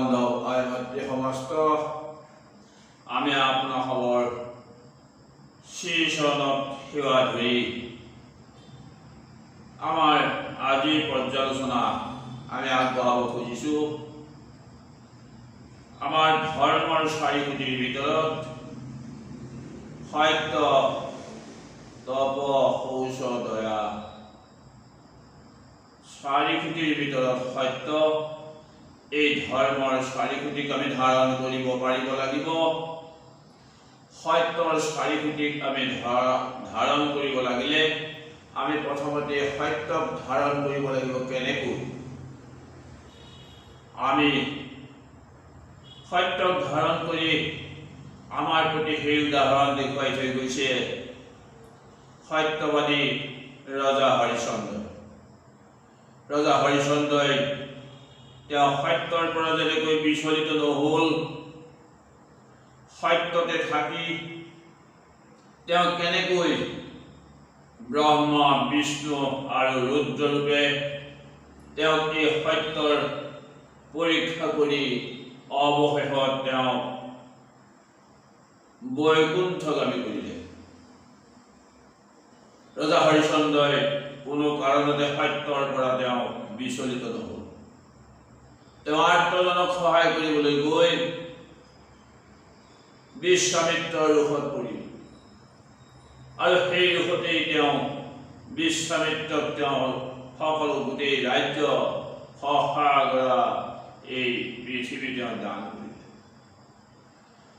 বান্ধৱ আই মাতৃ সমস্ত আমি আপোনাসকলৰ শ্ৰীচৰণত সেৱা ধৰি আমাৰ আজিৰ পৰ্যালোচনা আমি আগবঢ়াব খুজিছোঁ। আমাৰ ধৰ্মৰ চাৰি খুঁটিৰ ভিতৰত সত্য, তপ, শৌচ, দয়া। চাৰি খুঁটিৰ ভিতৰত সত্য, এই ধৰ্মৰ চাৰি খুঁটিক আমি ধাৰণ কৰিব পাৰিব লাগিব। সত্যৰ চাৰি খুঁটিক আমি ধাৰণ কৰিব লাগিলে আমি প্ৰথমতে সত্যক ধাৰণ কৰিব লাগিব। কেনেকৈ আমি সত্যক ধাৰণ কৰি আমাৰ প্ৰতি সেই উদাহৰণ দেখুৱাই থৈ গৈছে সত্যবাদী ৰজা হৰিশ্চন্দ্ৰ। ৰজা হৰিশ্চন্দ্ৰই তেওঁ সত্যৰ পৰা যেনেকৈ বিচলিত নহ'ল, সত্যতে থাকি তেওঁ কেনেকৈ ব্ৰহ্মা, বিষ্ণু আৰু ৰুদ্ৰৰূপে তেওঁক এই সত্যৰ পৰীক্ষা কৰি অৱশেষত তেওঁ বৈকুণ্ঠগামী কৰিলে। ৰজা হৰিশ্চন্দ্ৰই কোনো কাৰণতে সত্যৰ পৰা তেওঁ বিচলিত নহ'ল। তেওঁ আৰ্তজনক সহায় কৰিবলৈ গৈ বিশ্বামিত্ৰৰ ৰোষত পৰিল আৰু সেই ৰোষতেই তেওঁ বিশ্বামিত্ৰক তেওঁ সকলো গোটেই ৰাজ্য সহাগৰা এই পৃথিৱী তেওঁ দান কৰিলে।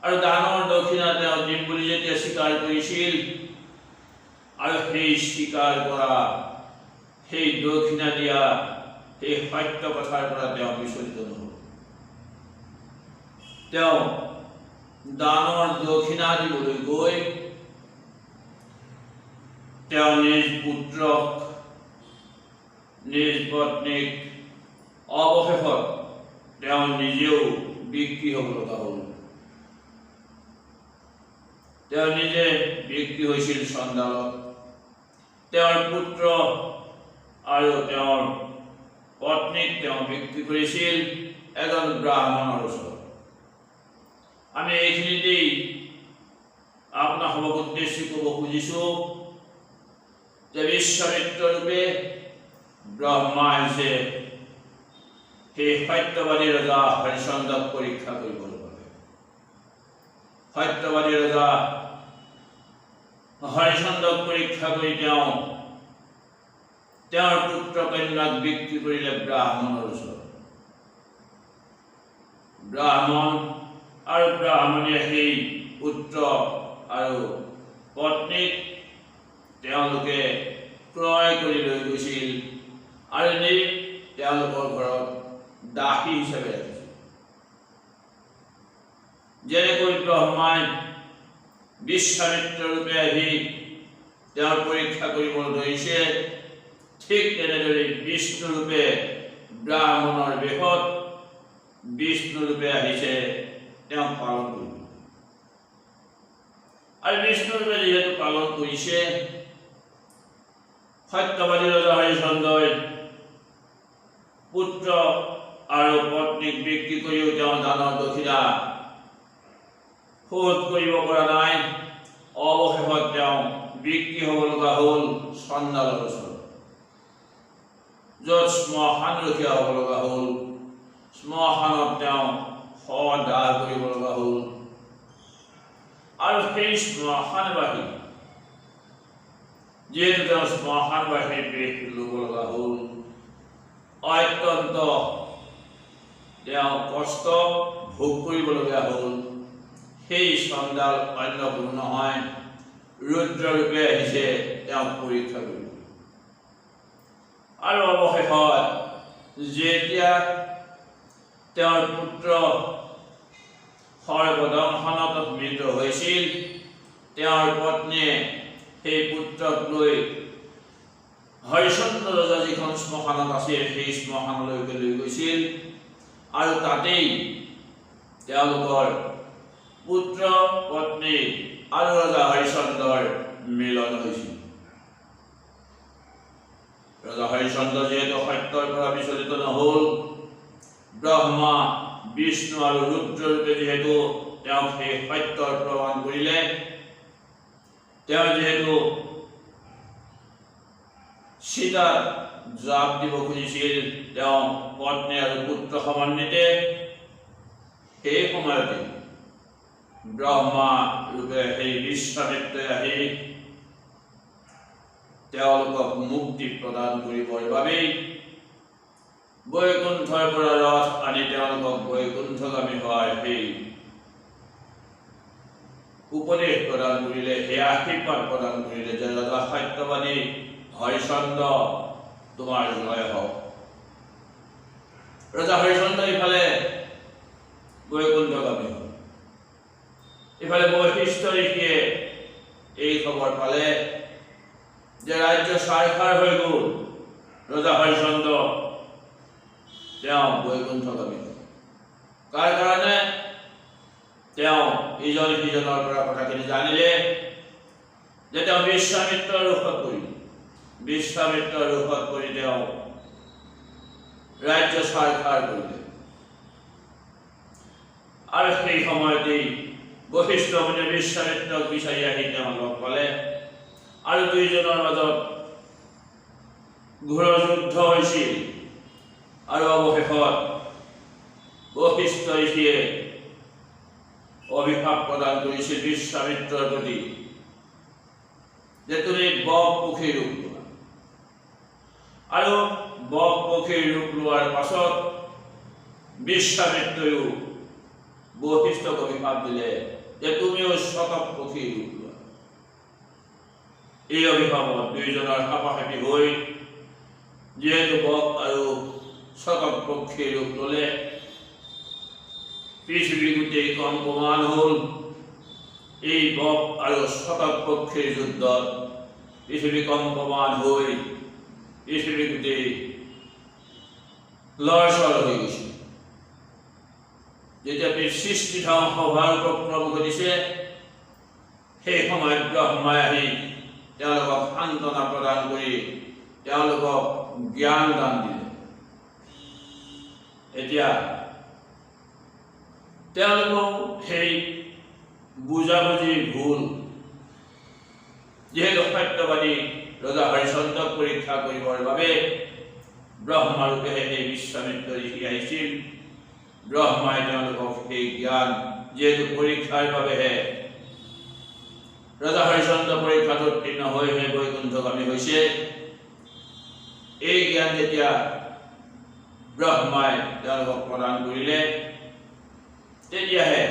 আৰু দানৰ দক্ষিণা তেওঁ দিম বুলি যেতিয়া স্বীকাৰ কৰিছিল আৰু সেই স্বীকাৰ কৰা সেই দক্ষিণা দিয়া সেই সত্য কথাৰ পৰা তেওঁ বিচলিত নহ'ল। তেওঁ দানৰ দক্ষিণা দিবলৈ গৈ তেওঁ নিজ পুত্ৰক, নিজ পত্নীক অৱশেষত তেওঁ নিজেও বিক্ৰী হ'ব লগা হ'ল। তেওঁ নিজে বিক্ৰী হৈছিল চণ্ডালত। তেওঁৰ পুত্ৰ আৰু তেওঁৰ পত্নীক তেওঁ বিক্ৰী কৰিছিল এজন ব্ৰাহ্মণৰ ওচৰত। আমি এইখিনিতেই আপোনালোকক উদ্দেশ্য ক'ব খুজিছোঁ যে বিশ্বামিত্ৰ ৰূপে ব্ৰহ্মা হৈছে সেই সত্যবাদী ৰজা হৰিশ্চন্দ্ৰক পৰীক্ষা কৰিবৰ বাবে। সত্যবাদী ৰজা হৰিশ্চন্দ্ৰক পৰীক্ষা কৰি তেওঁ তেওঁৰ পুত্ৰ কন্যাক বিক্ৰী কৰিলে ব্ৰাহ্মণৰ ওচৰত। ব্ৰাহ্মণ আৰু ব্ৰাহ্মণীয়ে সেই পুত্ৰ আৰু পত্নীক তেওঁলোকে ক্ৰয় কৰি লৈ গৈছিল আৰু নি তেওঁলোকৰ ঘৰত দাসী হিচাপে ৰাখিছিল। যেনেকৈ ব্ৰহ্মাই বিশ্বামিত্ৰ ৰূপে আহি তেওঁৰ পৰীক্ষা কৰিবলৈ ধৰিছে, ঠিক তেনেদৰে বিষ্ণুৰূপে ব্ৰাহ্মণৰ বেশত বিষ্ণুৰূপে আহিছে তেওঁক পালন কৰিব। আৰু বিষ্ণুৰূপে যিহেতু পালন কৰিছে, সত্যবাদী ৰজা হৰিশ্চন্দ্ৰই পুত্ৰ আৰু পত্নীক বিক্ৰী কৰিও তেওঁ দানৰ দক্ষিণা শোধ কৰিব পৰা নাই। অৱশেষত তেওঁ বিক্ৰী হ'ব লগা হ'ল চণ্ডালৰ ওচৰত, য'ত শ্মশান ৰখীয়া হ'ব লগা হ'ল। শ্মশানত তেওঁ সদাহ কৰিব লগা হ'ল আৰু সেই শ্মশানবাসী যিহেতু তেওঁ শ্মশানবাসীৰ বেশ ল'ব লগা হ'ল, অত্যন্ত তেওঁ কষ্ট ভোগ কৰিবলগীয়া হ'ল। সেই চণ্ডাল অন্য কোনো নহয়, ৰুদ্ৰৰূপে আহিছে তেওঁক পৰীক্ষা কৰিব। আৰু অৱশেষত যেতিয়া তেওঁৰ পুত্ৰ সৰ্বদংশনত মৃত হৈছিল, তেওঁৰ পত্নীয়ে সেই পুত্ৰক লৈ হৰিশ্চন্দ্ৰ ৰজা যিখন শ্মশানত আছিল সেই শ্মশানলৈকে লৈ গৈছিল আৰু তাতেই তেওঁলোকৰ পুত্ৰ, পত্নী আৰু ৰজা হৰিশ্চন্দ্ৰৰ মিলন হৈছিল। ৰজা হৰিশ্চন্দ্ৰ যিহেতু সত্যৰ পৰা বিচলিত নহ'ল, ব্ৰহ্মা, বিষ্ণু আৰু ৰুদ্ৰৰূপে যিহেতু তেওঁক সেই সত্যৰ প্ৰমাণ কৰিলে, তেওঁ যিহেতু সীতাক জাপ দিব খুজিছিল তেওঁ পত্নী আৰু পুত্ৰ সমন্বিতে, সেই সময়তে ব্ৰহ্মা ৰূপে সেই বিশ্বামিত্ৰই আহি তেওঁলোকক মুক্তি প্ৰদান কৰিবৰ বাবেই বৈকুণ্ঠৰ পৰা ৰথ আনি তেওঁলোকক বৈকুণ্ঠগামী হোৱাৰ সেই উপদেশ প্ৰদান কৰিলে, সেই আশীৰ্বাদ প্ৰদান কৰিলে যে ৰজা সত্যবাদী হৰিচন্দ্ৰ তোমাৰ জয় হওক। ৰজা হৰিচন্দ্ৰ ইফালে বৈকুণ্ঠগামী হ'ল, ইফালে বশিষ্ঠ ঋষিয়ে এই খবৰ পালে যে ৰাজ্য ছাৰখাৰ হৈ গ'ল, ৰজা হৰিচন্দ্ৰ তেওঁ বৈকুণ্ঠগামী হ'ল। কাৰ কাৰণে? তেওঁ ইজন সিজনৰ পৰা কথাখিনি জানিলে যে তেওঁ বিশ্বামিত্ৰৰ ৰোষত পৰিল, বিশ্বামিত্ৰৰ ৰোষত পৰি তেওঁ ৰাজ্য ছাৰখাৰ কৰিলে। আৰু সেই সময়তেই বশিষ্ঠ মুনিয়ে বিশ্বামিত্ৰক বিচাৰি আহি তেওঁ লগ পালে আৰু দুইজনৰ মাজত ঘোৰ যুদ্ধ হৈছিল। আৰু অৱশেষত বশিষ্ঠ ঋষিয়ে অভিশাপ প্ৰদান কৰিছিল বিশ্বামিত্ৰৰ প্ৰতি যে তুমি বক পক্ষীৰ ৰূপ লোৱা। আৰু বক পক্ষীৰ ৰূপ লোৱাৰ পাছত বিশ্বামিত্ৰয়ো বশিষ্ঠক অভিশাপ দিলে যে তুমিও শতক পক্ষীৰ ৰূপ লোৱা। এই অভিশাপত দুইজনৰ হাপাহাপি হৈ যিহেতু বক আৰু শতক পক্ষীৰ ৰূপ ল'লে, পৃথিৱী গোটেই কম্পমান হ'ল। এই বক আৰু শতক পক্ষীৰ যুদ্ধত পৃথিৱী কম্পমান হৈ পৃথিৱী গোটেই লৰচৰ হৈ গৈছে। যেতিয়া সৃষ্টি ধ্বংস হোৱাৰ উপক্ৰম ঘটিছে, সেই সময়ত ব্ৰহ্মাই আহি তেওঁলোকক সান্তনা প্ৰদান কৰি তেওঁলোকক জ্ঞান দান দিলে। এতিয়া তেওঁলোকক সেই বুজাবুজিৰ ভুল, যিহেতু সত্যবাদী ৰজা হৰিচন্দ্ৰক পৰীক্ষা কৰিবৰ বাবে ব্ৰহ্মাৰূপে সেই বিশ্বামিত্ৰ ঋষি আহিছিল। ব্ৰহ্মাই তেওঁলোকক সেই জ্ঞান, যিহেতু পৰীক্ষাৰ বাবেহে ৰজা হৰিচন্দ্ৰ পৰীক্ষাত উত্তীৰ্ণ হৈহে বৈকুণ্ঠগামী হৈছে, এই জ্ঞান যেতিয়া ব্ৰহ্মাই তেওঁলোকক প্ৰদান কৰিলে, তেতিয়াহে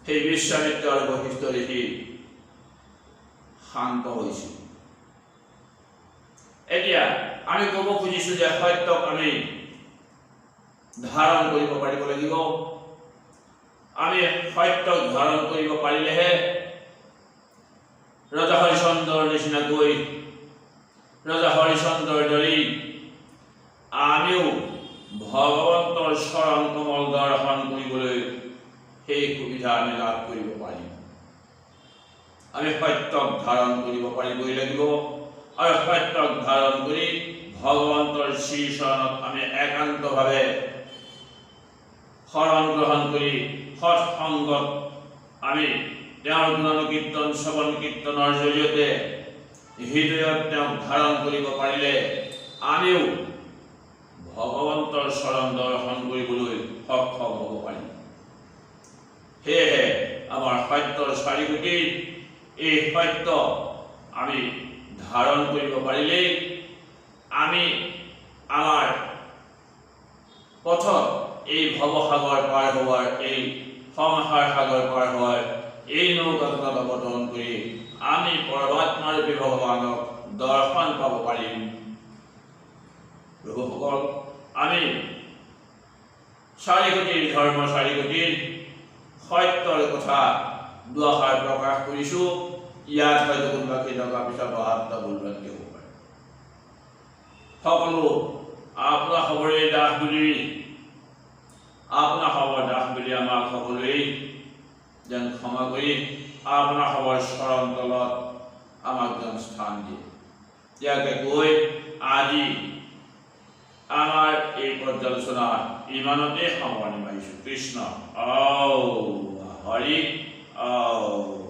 সেই বিশ্বামিত্ৰ আৰু বশিষ্ঠ ঋষি শান্ত হৈছিল। এতিয়া আমি ক'ব খুজিছো যে সত্যক আমি ধাৰণ কৰিব পাৰিব লাগিব। আমি সত্যক ধাৰণ কৰিব পাৰিলেহে ৰজা হৰিচন্দ্ৰৰ নিচিনাকৈ, ৰজা হৰিচন্দ্ৰৰ দৰেই আমিও ভগৱন্তৰ চৰণ কমল দৰ্শন কৰিবলৈ সেই সুবিধা আমি লাভ কৰিব পাৰিম। আমি সত্যক ধাৰণ কৰিব পাৰিবই লাগিব আৰু সত্যক ধাৰণ কৰি ভগৱন্তৰ শ্ৰীচৰণত আমি একান্তভাৱে শৰণ গ্ৰহণ কৰি সৎসংগত আমি তেওঁৰ গুণকীৰ্তন শ্ৰৱণ কীৰ্তনৰ জৰিয়তে হৃদয়ত তেওঁক ধাৰণ কৰিব পাৰিলে আমিও ভগৱন্তৰ চৰণ দৰ্শন কৰিবলৈ সক্ষম হ'ব পাৰিম। সেয়েহে আমাৰ সত্যৰ চাৰিগুটিৰ এই সত্য আমি ধাৰণ কৰিব পাৰিলেই আমি আমাৰ পথত এই ভৱসাগৰ পাৰ হোৱাৰ, এই সংসাৰ সাগৰ পাৰ হোৱাৰ এই নৌকাখনত অৱতৰণ কৰি আমি পৰমাত্মাৰূপী ভগৱানক দৰ্শন পাব পাৰিম। প্ৰভুসকল, আমি চাৰিগুটিৰ ধৰ্ম, চাৰিগুটিৰ সত্যৰ কথা দুআষাৰ প্ৰকাশ কৰিছোঁ। ইয়াত হয়তো কোনোবা কেইটকা পিছত অহাত্তা ভুলভ্ৰান্তি হ'ব পাৰে। সকলো আপোনাৰ খবৰে দাস বুলি, আপোনাৰ খবৰ দাস বুলি আমাক সকলোৱেই যেন ক্ষমা কৰি আপোনাৰ খবৰ চৰণ তলত আমাক যেন স্থান দিয়ে। ইয়াকে কৈ আজি আমাৰ এই পৰ্যালোচনা ইমানতে সামৰণি মাৰিছোঁ। কৃষ্ণ আও হৰি আও।